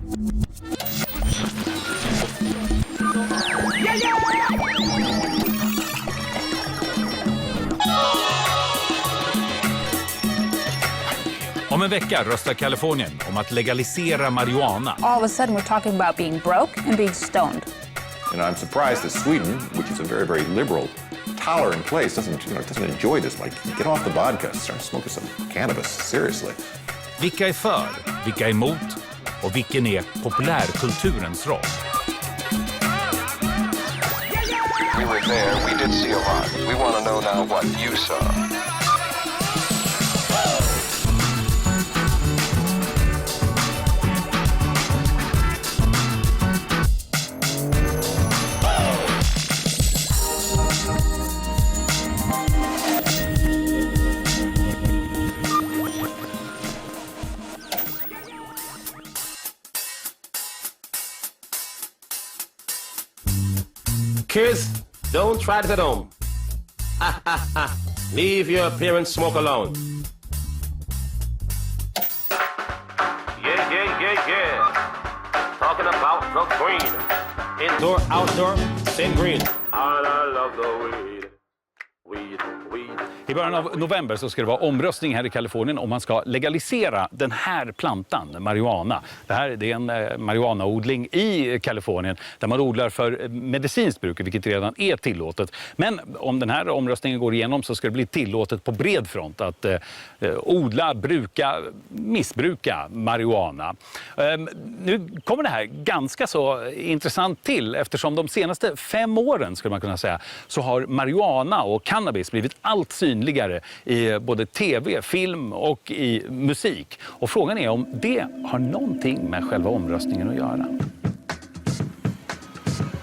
Om en vecka röstar Kalifornien om att legalisera marijuana. All of a sudden we're talking about being broke and being stoned. And I'm surprised that Sweden, which is a very, very liberal, tolerant place, doesn't enjoy this. Like, get off the vodka, start smoking some cannabis, seriously. Vilka är för, vilka är emot och vilken är populärkulturens roll? We were there, we did see a lot. We want to know now what you saw. Kids, don't try to get home. Leave your parents' smoke alone. Yeah. Talking about the green. Indoor, outdoor, same green. I love the weed. I början av november så ska det vara omröstning här i Kalifornien om man ska legalisera den här plantan, marijuana. Det är en marijuanaodling i Kalifornien där man odlar för medicinskt bruk, vilket redan är tillåtet. Men om den här omröstningen går igenom så ska det bli tillåtet på bred front att odla, bruka, missbruka marijuana. Nu kommer det här ganska så intressant till eftersom de senaste 5 åren skulle man kunna säga så har marijuana och cannabis blivit allt synligare i både tv, film och i musik. Och frågan är om det har någonting med själva omröstningen att göra.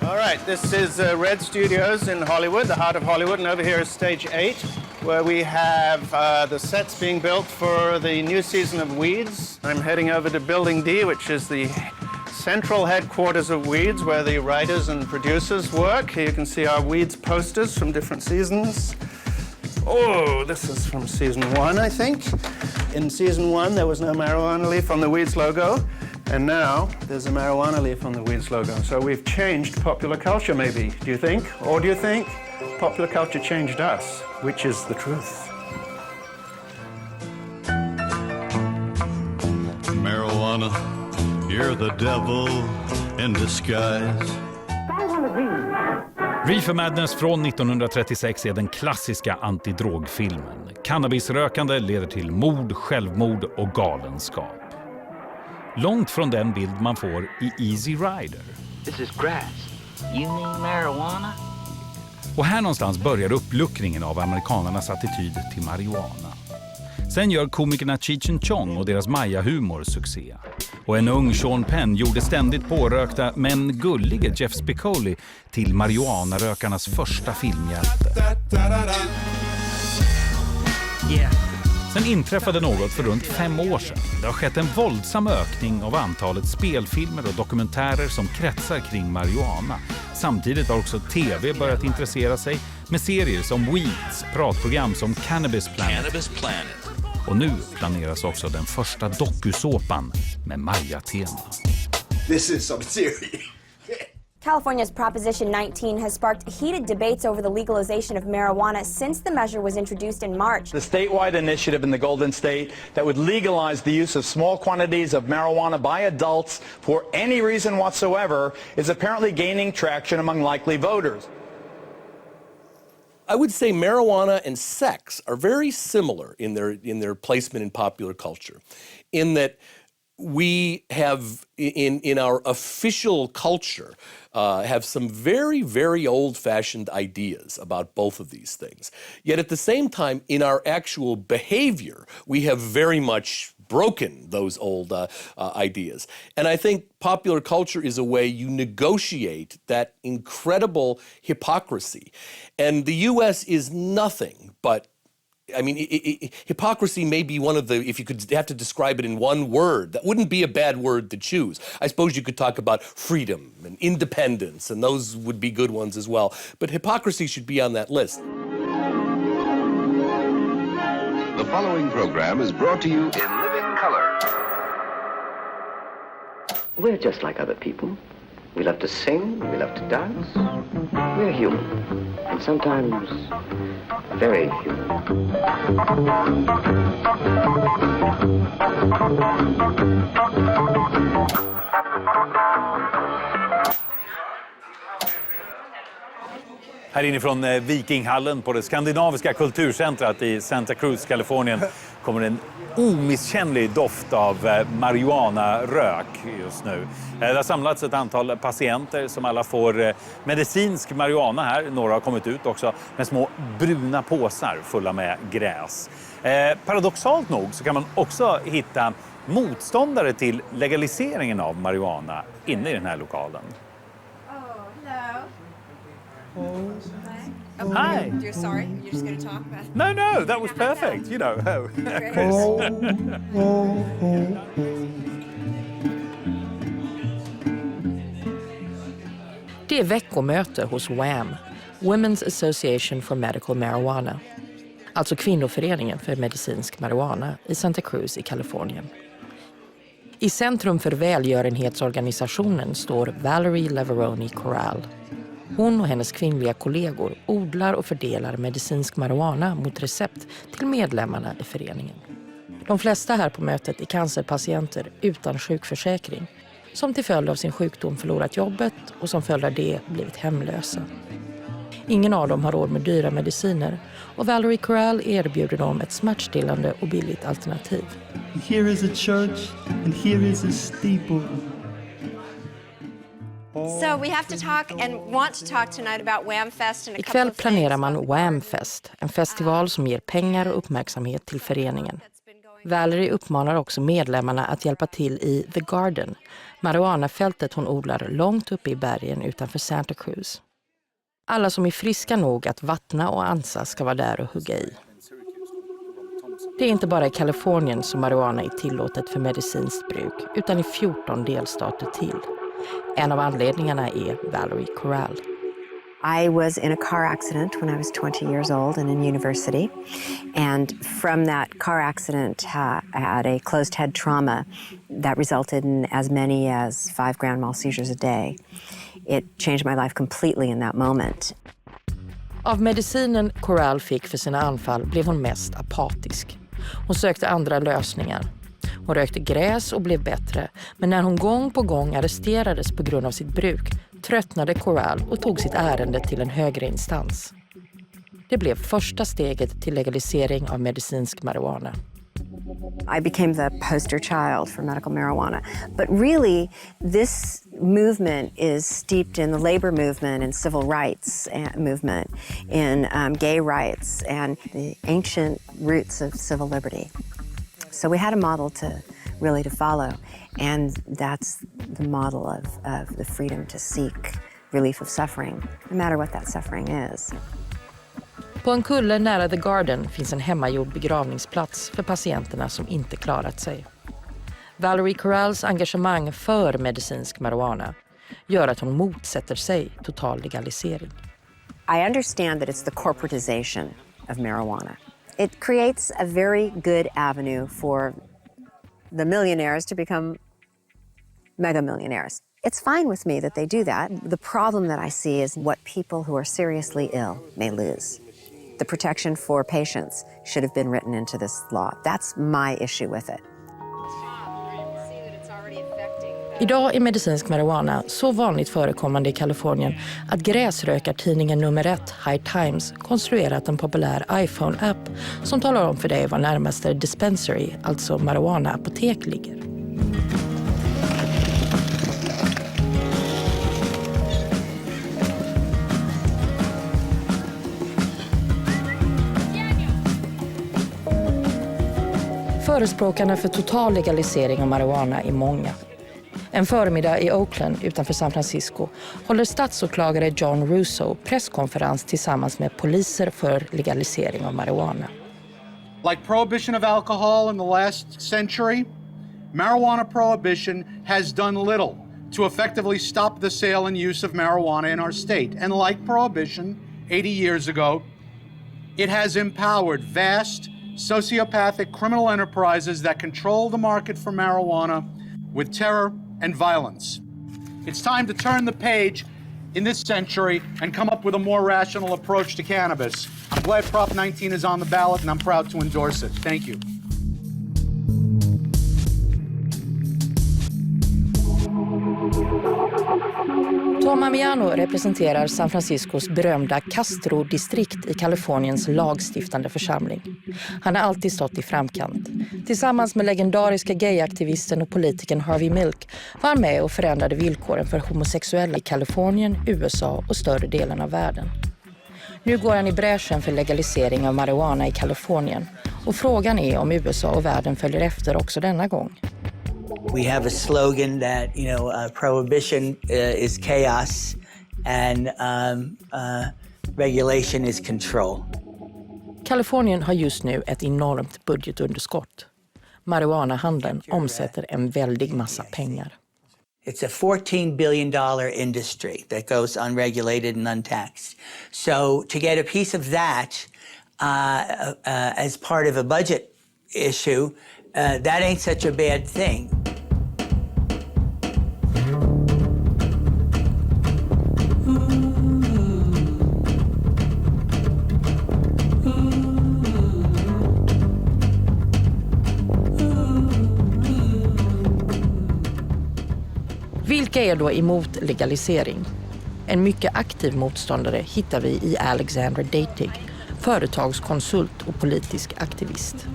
All right, this is Red Studios in Hollywood, the heart of Hollywood, and over here is stage 8, where we have the sets being built for the new season of Weeds. I'm heading over to Building D, which is the central headquarters of Weeds, where the writers and producers work. Here you can see our Weeds posters from different seasons. Oh, this is from season 1, I think. In season 1, there was no marijuana leaf on the Weeds logo, and now there's a marijuana leaf on the Weeds logo. So we've changed popular culture, maybe, do you think? Or do you think popular culture changed us? Which is the truth? Marijuana, you're the devil in disguise. Reefer Madness från 1936 är den klassiska antidrogfilmen. Cannabisrökande leder till mord, självmord och galenskap. Långt från den bild man får i Easy Rider. This is grass. You mean marijuana? Och här någonstans börjar uppluckringen av amerikanernas attityd till marijuana. Sen gör komikerna Cheech and Chong och deras Maya-humor succé. Och en ung Sean Penn gjorde ständigt pårökta men gullige Jeff Spicoli till marijuanarökarnas första filmhjälte. Sen inträffade något för runt 5 år sedan. Det har skett en våldsam ökning av antalet spelfilmer och dokumentärer som kretsar kring marijuana. Samtidigt har också tv börjat intressera sig med serier som Weeds, pratprogram som Cannabis Planet. Och nu planeras också den första dokusåpan med Maya-tema. This is some serious. California's Proposition 19 has sparked heated debates over the legalization of marijuana since the measure was introduced in March. The statewide initiative in the Golden State that would legalize the use of small quantities of marijuana by adults for any reason whatsoever is apparently gaining traction among likely voters. I would say marijuana and sex are very similar in their placement in popular culture, in that we have in our official culture have some very, very old-fashioned ideas about both of these things. Yet at the same time, in our actual behavior, we have very much broken those old ideas. And I think popular culture is a way you negotiate that incredible hypocrisy. And the U.S. is nothing but, I mean, hypocrisy may be one of the, if you could have to describe it in one word, that wouldn't be a bad word to choose. I suppose you could talk about freedom and independence, and those would be good ones as well. But hypocrisy should be on that list. The following program is brought to you in living color. We're just like other people. We love to sing, we love to dance. We're human, and sometimes very human. Här inifrån Vikinghallen på det skandinaviska kulturcentrat i Santa Cruz, Kalifornien kommer en omisskännlig doft av marijuana-rök just nu. Det har samlats ett antal patienter som alla får medicinsk marijuana här. Några har kommit ut också med små bruna påsar fulla med gräs. Paradoxalt nog så kan man också hitta motståndare till legaliseringen av marijuana inne i den här lokalen. Hi. You're sorry? You're just going to talk about it? No, that was perfect. You know. Det är veckomöte hos WAM, Women's Association for Medical Marijuana, alltså kvinnoföreningen för medicinsk marijuana i Santa Cruz i Kalifornien. I centrum för välgörenhetsorganisationen står Valerie Leveroni Corral. Hon och hennes kvinnliga kollegor odlar och fördelar medicinsk marijuana mot recept till medlemmarna i föreningen. De flesta här på mötet är cancerpatienter utan sjukförsäkring som till följd av sin sjukdom förlorat jobbet och som följd av det blivit hemlösa. Ingen av dem har råd med dyra mediciner och Valerie Corral erbjuder dem ett smärtstillande och billigt alternativ. Here is a church and here is a steeple. So we have to talk and want to talk tonight about WAM Fest and a couple Ikväll of planerar man WAM Fest, en festival som ger pengar och uppmärksamhet till föreningen. Valerie uppmanar också medlemmarna att hjälpa till i The Garden, marijuanafältet hon odlar långt uppe i bergen utanför Santa Cruz. Alla som är friska nog att vattna och ansa ska vara där och hugga i. Det är inte bara i Kalifornien som marijuana är tillåtet för medicinskt bruk, utan i 14 delstater till. En av anledningarna är Valerie Corral. I was in a car accident when I was 20 years old and in university. And from that car accident, I had a closed head trauma that resulted in as many as 5 grand mal seizures a day. It changed my life completely in that moment. Av medicinen Corral fick för sina anfall blev hon mest apatisk. Hon sökte andra lösningar. Hon rökte gräs och blev bättre, men när hon gång på gång arresterades på grund av sitt bruk tröttnade Corral och tog sitt ärende till en högre instans. Det blev första steget till legalisering av medicinsk marijuana. I became the poster child for medical marijuana. But really, this movement is steeped in the labor movement and civil rights movement, in gay rights and the ancient roots of civil liberty. So we had a model to follow, and that's the model of the freedom to seek relief of suffering, no matter what that suffering is. På en kulle nära The Garden finns en hemmagjord begravningsplats för patienterna som inte klarat sig. Valerie Corrals engagemang för medicinsk marijuana gör att hon motsätter sig total legalisering. I understand that it's the corporatization of marijuana. It creates a very good avenue for the millionaires to become mega millionaires. It's fine with me that they do that. The problem that I see is what people who are seriously ill may lose. The protection for patients should have been written into this law. That's my issue with it. Idag är medicinsk marijuana så vanligt förekommande i Kalifornien att gräsrökartidningen nummer 1, High Times, konstruerat en populär iPhone-app som talar om för dig var närmaste dispensary, alltså marijuana-apotek, ligger. Förespråkarna för total legalisering av marijuana är många. En förmiddag i Oakland utanför San Francisco håller statsåklagare John Russo presskonferens tillsammans med poliser för legalisering av marijuana. Like prohibition of alcohol in the last century, marijuana prohibition has done little to effectively stop the sale and use of marijuana in our state. And like prohibition 80 years ago, it has empowered vast sociopathic criminal enterprises that control the market for marijuana with terror and violence. It's time to turn the page in this century and come up with a more rational approach to cannabis. I'm glad Prop 19 is on the ballot, and I'm proud to endorse it. Thank you. Tom Amiano representerar San Franciscos berömda Castro-distrikt i Kaliforniens lagstiftande församling. Han har alltid stått i framkant. Tillsammans med legendariska gayaktivisten och politikern Harvey Milk var han med och förändrade villkoren för homosexuella i Kalifornien, USA och större delen av världen. Nu går han i bräschen för legalisering av marijuana i Kalifornien. Och frågan är om USA och världen följer efter också denna gång. We have a slogan that, prohibition is chaos and regulation is control. Kalifornien har just nu ett enormt budgetunderskott. Marijuanahandeln omsätter en väldig massa pengar. It's a $14 billion industry that goes unregulated and untaxed. So to get a piece of that as part of a budget issue, that ain't such a bad thing. Vilka är då emot legalisering? En mycket aktiv motståndare hittar vi i Alexandra Datig, företagskonsult och politisk aktivist.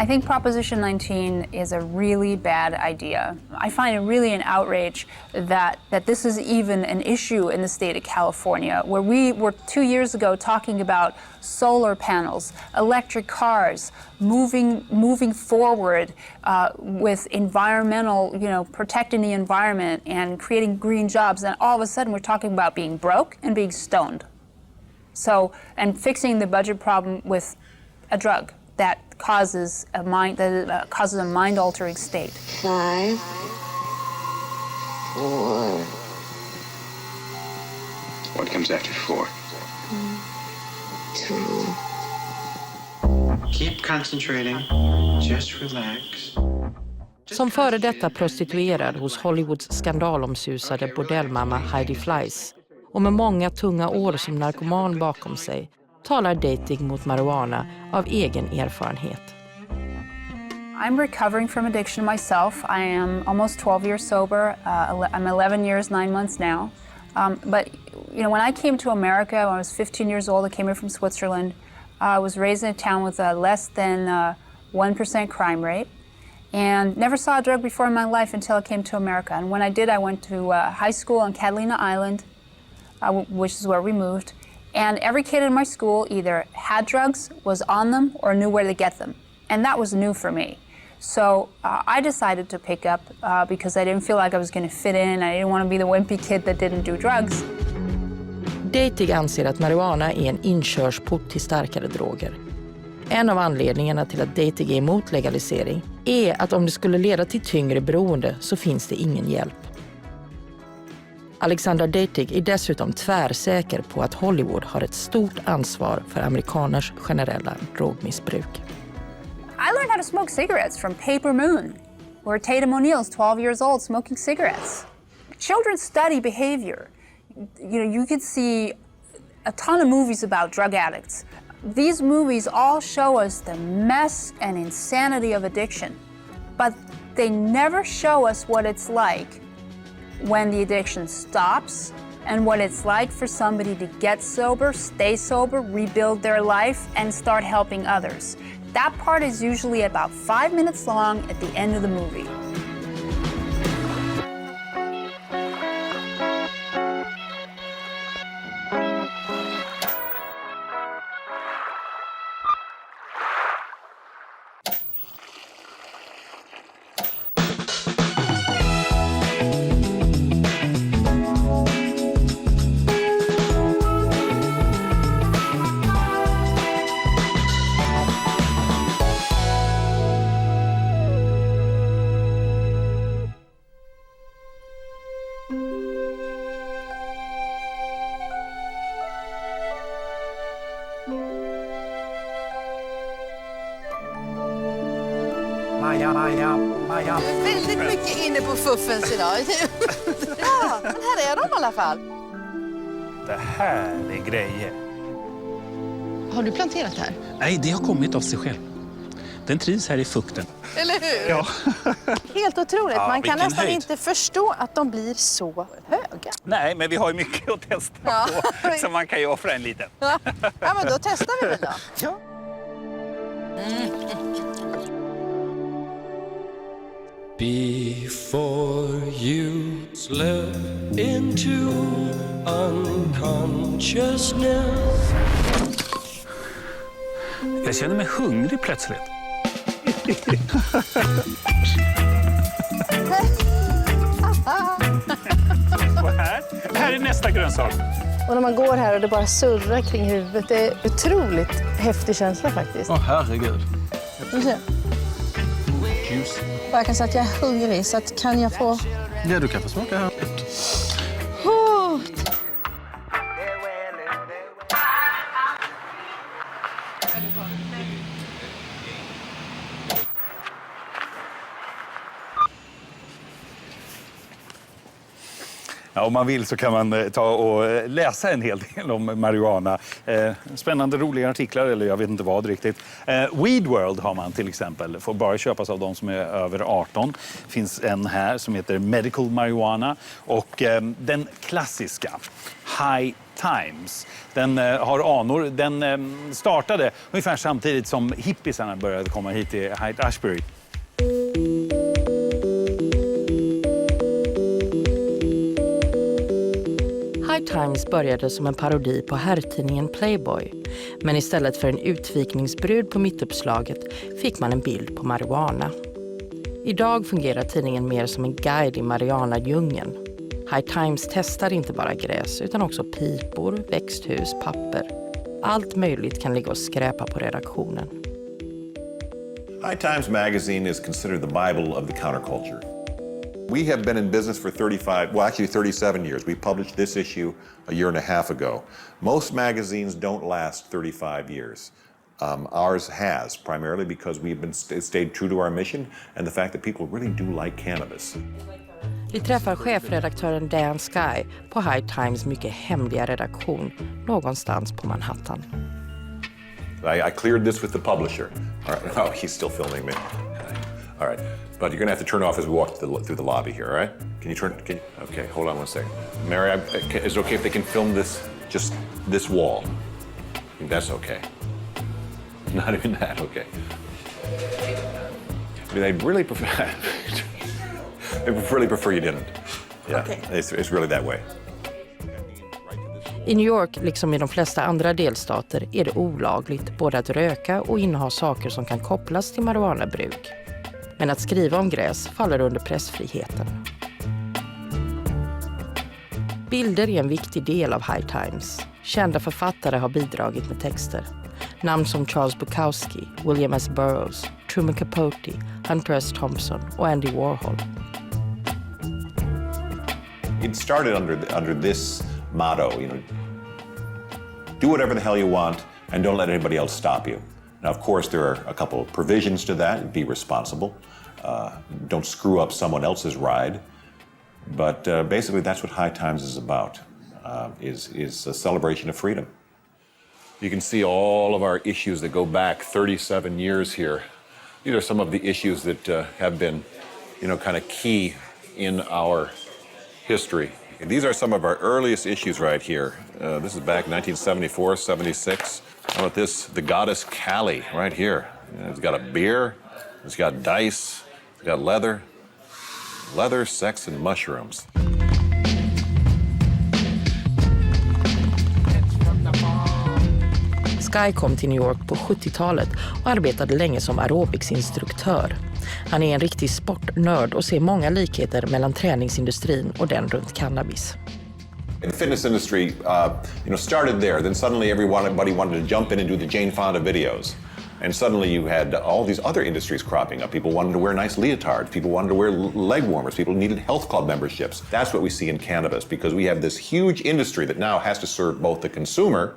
I think Proposition 19 is a really bad idea. I find it really an outrage that this is even an issue in the state of California, where we were 2 years ago talking about solar panels, electric cars, moving forward with environmental, protecting the environment and creating green jobs, and all of a sudden we're talking about being broke and being stoned. So, and fixing the budget problem with a drug that causes a mind-altering state. 5, 4. What comes after 4? 2. Keep concentrating. Just relax. Som före detta prostituerad hos Hollywoods skandalomsusade bordellmamma Heidi Fleiss och med många tunga år som narkoman bakom sig talar Datig mot marijuana av egen erfarenhet. I'm recovering from addiction myself. I am almost 12 years sober. I'm 11 years, 9 months now. But when I came to America, when I was 15 years old, I came here from Switzerland. I was raised in a town with a less than 1% crime rate, and never saw a drug before in my life until I came to America. And when I did, I went to high school on Catalina Island, which is where we moved. And every kid in my school either had drugs, was on them, or knew where to get them. And that was new for me. So I decided to pick up because I didn't feel like I was going to fit in. I didn't want to be the wimpy kid that didn't do drugs. Datig anser att marijuana är en inkörsport till starkare droger. En av anledningarna till att Datig är emot legalisering är att om det skulle leda till tyngre beroende så finns det ingen hjälp. Alexandra Datig är dessutom tvärsäker på att Hollywood har ett stort ansvar för amerikaners generella drogmissbruk. I learned how to smoke cigarettes from Paper Moon, where Tatum O'Neal's 12 years old smoking cigarettes. Children study behavior. You could see a ton of movies about drug addicts. These movies all show us the mess and insanity of addiction, but they never show us what it's like when the addiction stops and what it's like for somebody to get sober, stay sober, rebuild their life, and start helping others. That part is usually about 5 minutes long at the end of the movie. Väldigt mycket inne på fuffens idag. Ja, men här är de i alla fall. Det här är grejer. Har du planterat här? Nej, det har kommit av sig själv. Den trivs här i fukten. Eller hur? Ja. Helt otroligt. Ja, Man kan vilken nästan höjd. inte förstå att de blir så höga. Nej, men vi har ju mycket att testa på. Så man kan ju offra en liten. Ja, men då testar vi väl då. Ja. Before you slip into unconsciousness. Jag känner mig hungrig plötsligt. Och här är nästa grönsak. Och när man går här och det bara surrar kring huvudet, det är otroligt häftig känsla faktiskt. Åh, herregud. Du ser. Juice. Och jag kan säga att jag är hungrig, så att kan jag få... Ja, du kan få smaka här. Oh. Ja, om man vill så kan man ta och läsa en hel del om marijuana. Spännande, roliga artiklar, eller jag vet inte vad riktigt. Weed World har man till exempel. Får bara köpas av de som är över 18. Det finns en här som heter Medical Marijuana. Och den klassiska, High Times. Den har anor. Den startade ungefär samtidigt som hippisarna började komma hit till Haight Ashbury. High Times började som en parodi på herrtidningen Playboy. Men istället för en utvikningsbrud på mittuppslaget fick man en bild på marijuana. Idag fungerar tidningen mer som en guide i marijuana-djungeln. High Times testar inte bara gräs utan också pipor, växthus, papper. Allt möjligt kan ligga och skräpa på redaktionen. High Times magazine is considered the Bible of the counterculture. We have been in business for 37 years. We published this issue a year and a half ago. Most magazines don't last 35 years. Ours has, primarily because we've been stayed true to our mission and the fact that people really do like cannabis. Vi träffar chefredaktören Dan Sky på High Times mycket hemliga redaktion någonstans på Manhattan. I cleared this with the publisher. All right. Oh, he's still filming me. All right. But you're going to have to turn off as we walk through the lobby here, all right? Can you turn? Okay, hold on one second. Mary, is it okay if they can film this, just this wall? That's okay. Not even that, okay. I mean, I'd really prefer, I really prefer you didn't. Yeah, okay. It's really that way. I New York, liksom i de flesta andra delstater, är det olagligt både att röka och inneha saker som kan kopplas till marijuanabruk. Men att skriva om gräs faller under pressfriheten. Bilder är en viktig del av High Times. Kända författare har bidragit med texter. Namn som Charles Bukowski, William S. Burroughs, Truman Capote, Hunter S. Thompson och Andy Warhol. It started under this motto, do whatever the hell you want and don't let anybody else stop you. Now, of course, there are a couple of provisions to that. Be responsible. Don't screw up someone else's ride. But basically, that's what High Times is about, is a celebration of freedom. You can see all of our issues that go back 37 years here. These are some of the issues that have been, kind of key in our history. And these are some of our earliest issues right here. This is back 1974, 76. How about this? The goddess Kali, right here. It's got a beer, it's got dice, it's got leather, sex, and mushrooms. Sky kom till New York på 70-talet och arbetade länge som aerobicsinstruktör. Han är en riktig sportnörd och ser många likheter mellan träningsindustrin och den runt cannabis. The fitness industry, started there. Then suddenly everybody wanted to jump in and do the Jane Fonda videos. And suddenly you had all these other industries cropping up. People wanted to wear nice leotards. People wanted to wear leg warmers. People needed health club memberships. That's what we see in cannabis because we have this huge industry that now has to serve both the consumer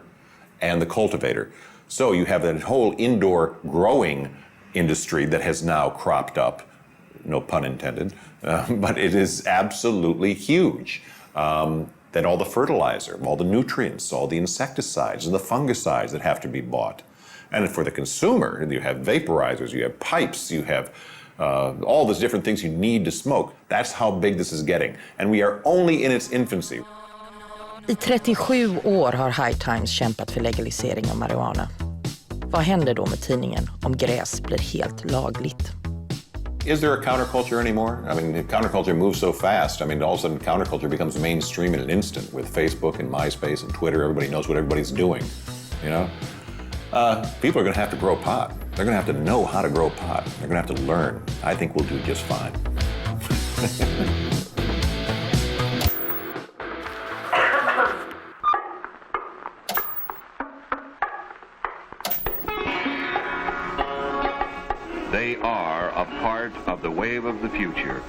and the cultivator. So you have that whole indoor growing industry that has now cropped up no pun intended, but it is absolutely huge. That all the fertilizer, all the nutrients, all the insecticides and the fungicides that have to be bought. And for the consumer, you have vaporizers, you have pipes, you have all these different things you need to smoke. That's how big this is getting. And we are only in its infancy. I 37 år har High Times kämpat för legalisering av marijuana. Vad händer då med tidningen om gräs blir helt lagligt? Is there a counterculture anymore? I mean, the counterculture moves so fast. I mean, all of a sudden counterculture becomes mainstream in an instant with Facebook and MySpace and Twitter. Everybody knows what everybody's doing, you know? People are going to have to grow pot. They're going to have to know how to grow pot. They're going to have to learn. I think we'll do just fine. They are a part of the wave of the future.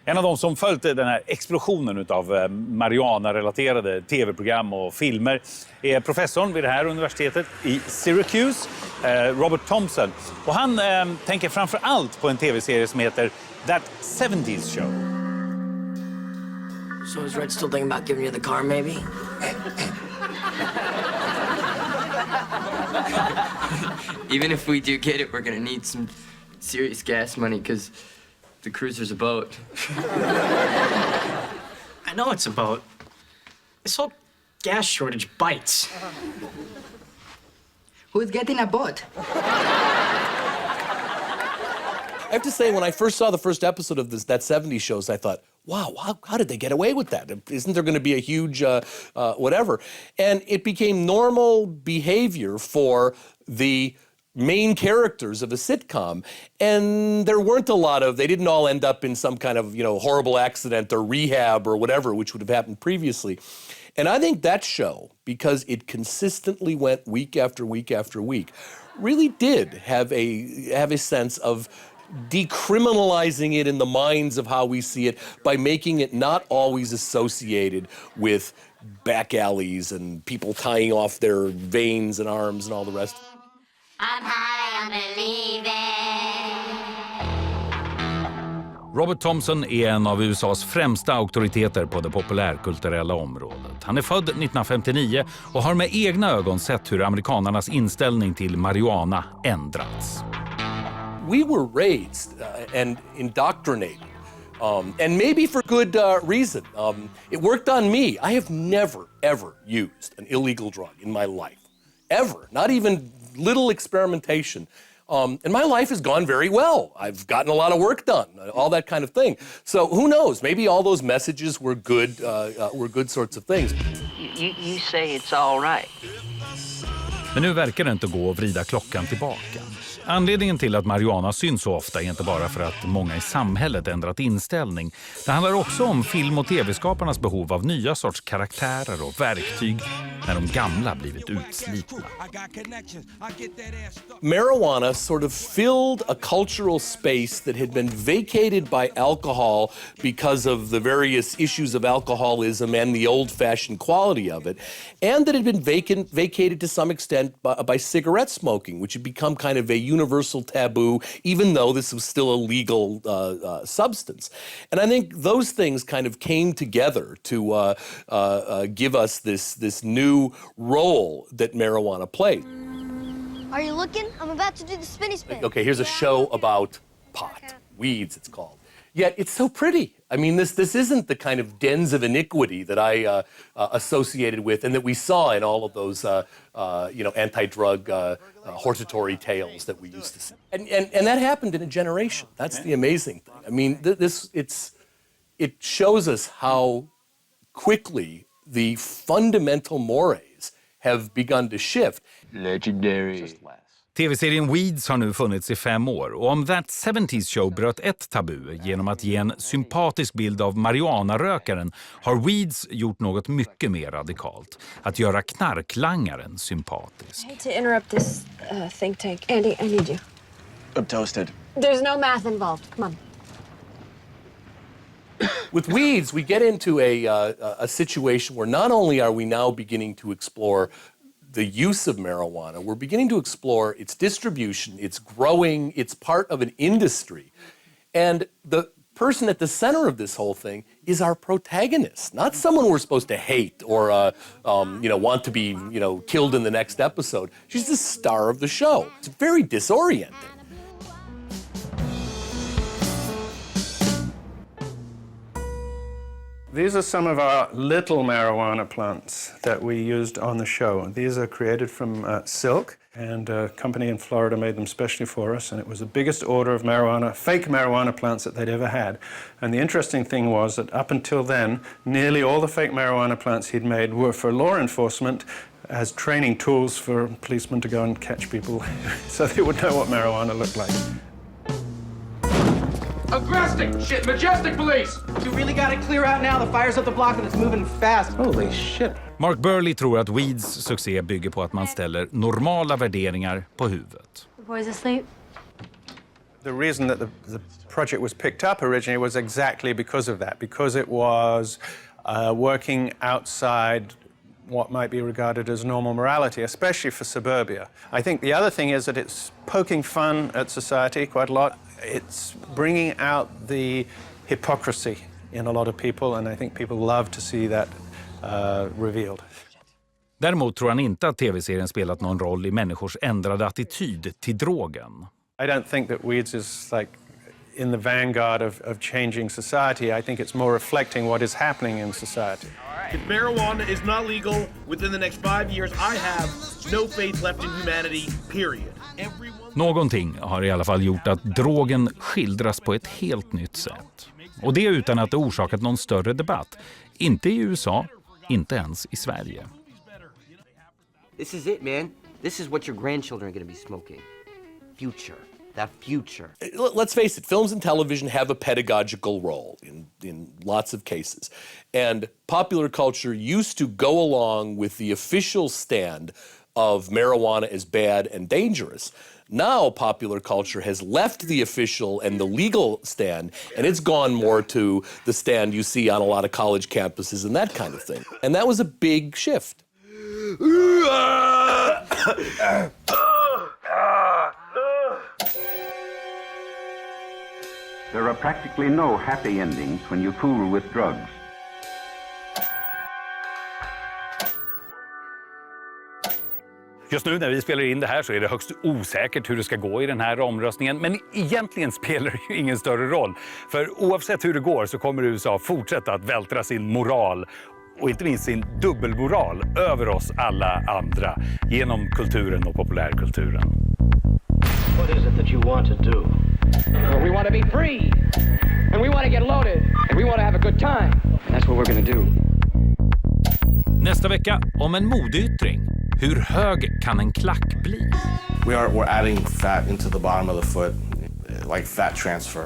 En av de som följt den här explosionen av marijuana-relaterade tv-program och filmer är professorn vid det här universitetet i Syracuse, Robert Thompson. Och han tänker framför allt på en tv-serie som heter That 70s Show. So is Red still thinking about giving you the car, maybe? Even if we do get it, we're gonna need some serious gas money, because the cruiser's a boat. I know it's a boat. This whole gas shortage bites. Who's getting a boat? I have to say, when I first saw the first episode of that 70s shows, I thought, wow, how did they get away with that? Isn't there going to be a huge whatever? And it became normal behavior for the main characters of a sitcom. And there weren't a lot of, they didn't all end up in some kind of, horrible accident or rehab or whatever, which would have happened previously. And I think that show, because it consistently went week after week after week, really did have a sense of decriminalizing it in the minds of how we see it by making it not always associated with back alleys and people tying off their veins and arms and all the rest. I'm high, I'm believing. Robert Thompson är en av USAs främsta auktoriteter på det populärkulturella området. Han är född 1959 och har med egna ögon sett hur amerikanernas inställning till marijuana ändrats. We were raised and indoctrinated, and maybe for good reason. It worked on me. I have never, ever used an illegal drug in my life. Ever. Not even little experimentation. And my life has gone very well. I've gotten a lot of work done, all that kind of thing. So who knows? Maybe all those messages were good sorts of things. You say it's all right. Men nu verkar det inte gå att vrida klockan tillbaka. Anledningen till att marijuana syns så ofta är inte bara för att många i samhället ändrat inställning. Det handlar också om film- och tv-skaparnas behov av nya sorts karaktärer och verktyg när de gamla blivit utslitna. Marijuana sort of filled a cultural space that had been vacated by alcohol because of the various issues of alcoholism and the old-fashioned quality of it, and that had been vacated to some extent by cigarette smoking, which had become kind of a universal taboo, even though this was still a legal substance. And I think those things kind of came together to give us this new role that marijuana played. Are you looking? I'm about to do the spinny spin. Okay, here's a show about pot, weeds it's called. Yet it's so pretty. I mean, this isn't the kind of dens of iniquity that I associated with and that we saw in all of those, anti-drug hortatory tales that we used to see. And that happened in a generation. That's the amazing thing. I mean, it shows us how quickly the fundamental mores have begun to shift. Legendary. TV-serien Weeds har nu funnits i 5 år och om That 70s Show bröt ett tabu genom att ge en sympatisk bild av marijuanarökaren har Weeds gjort något mycket mer radikalt. Att göra knarklangaren sympatisk. I hate to interrupt this think tank. Andy, I need you. I'm toasted. There's no math involved. Come on. With weeds, we get into a situation where not only are we now beginning to explore the use of marijuana, we're beginning to explore its distribution, its growing, it's part of an industry. And the person at the center of this whole thing is our protagonist, not someone we're supposed to hate or want to be killed in the next episode. She's the star of the show. It's very disorienting. These are some of our little marijuana plants that we used on the show. These are created from silk, and a company in Florida made them specially for us, and it was the biggest order of fake marijuana plants that they'd ever had. And the interesting thing was that up until then, nearly all the fake marijuana plants he'd made were for law enforcement as training tools for policemen to go and catch people so they would know what marijuana looked like. Aggressive! Shit, Majestic Police! You really gotta clear out now. The fire's up the block and it's moving fast. Holy shit. Mark Burley tror att Weeds succé bygger på att man ställer normala värderingar på huvudet. The boy's asleep. The reason that the project was picked up originally was exactly because of that, because it was working outside what might be regarded as normal morality, especially for suburbia. I think the other thing is that it's poking fun at society quite a lot. It's bringing out the hypocrisy in a lot of people, and I think people love to see that revealed. Däremot tror han inte att tv-serien spelat någon roll i människors ändrade attityd till drogen. I don't think that Weeds is like in the vanguard of changing society. I think it's more reflecting what is happening in society. If marijuana is not legal within the next 5 years, I have no faith left in humanity, period. Någonting har i alla fall gjort att drogen skildras på ett helt nytt sätt. Och det utan att det orsakat någon större debatt. Inte i USA, inte ens i Sverige. This is it, man. This is what your grandchildren are going to be smoking. Future. That future. Let's face it, films and television have a pedagogical role in lots of cases. And popular culture used to go along with the official stand of marijuana as bad and dangerous. Now popular culture has left the official and the legal stand, and it's gone more to the stand you see on a lot of college campuses and that kind of thing. And that was a big shift. There are practically no happy endings when you fool with drugs. Just nu när vi spelar in det här så är det högst osäkert hur det ska gå i den här omröstningen. Men egentligen spelar det ju ingen större roll. För oavsett hur det går så kommer USA fortsätta att vältra sin moral och inte minst sin dubbelmoral över oss alla andra genom kulturen och populärkulturen. What is it that you want to do? We want to be free, and we want to get loaded, and we want to have a good time. That's what we're going to do. Nästa vecka om en modeyttring. Hur hög kan en klack bli? We're adding fat into the bottom of the foot, like fat transfer.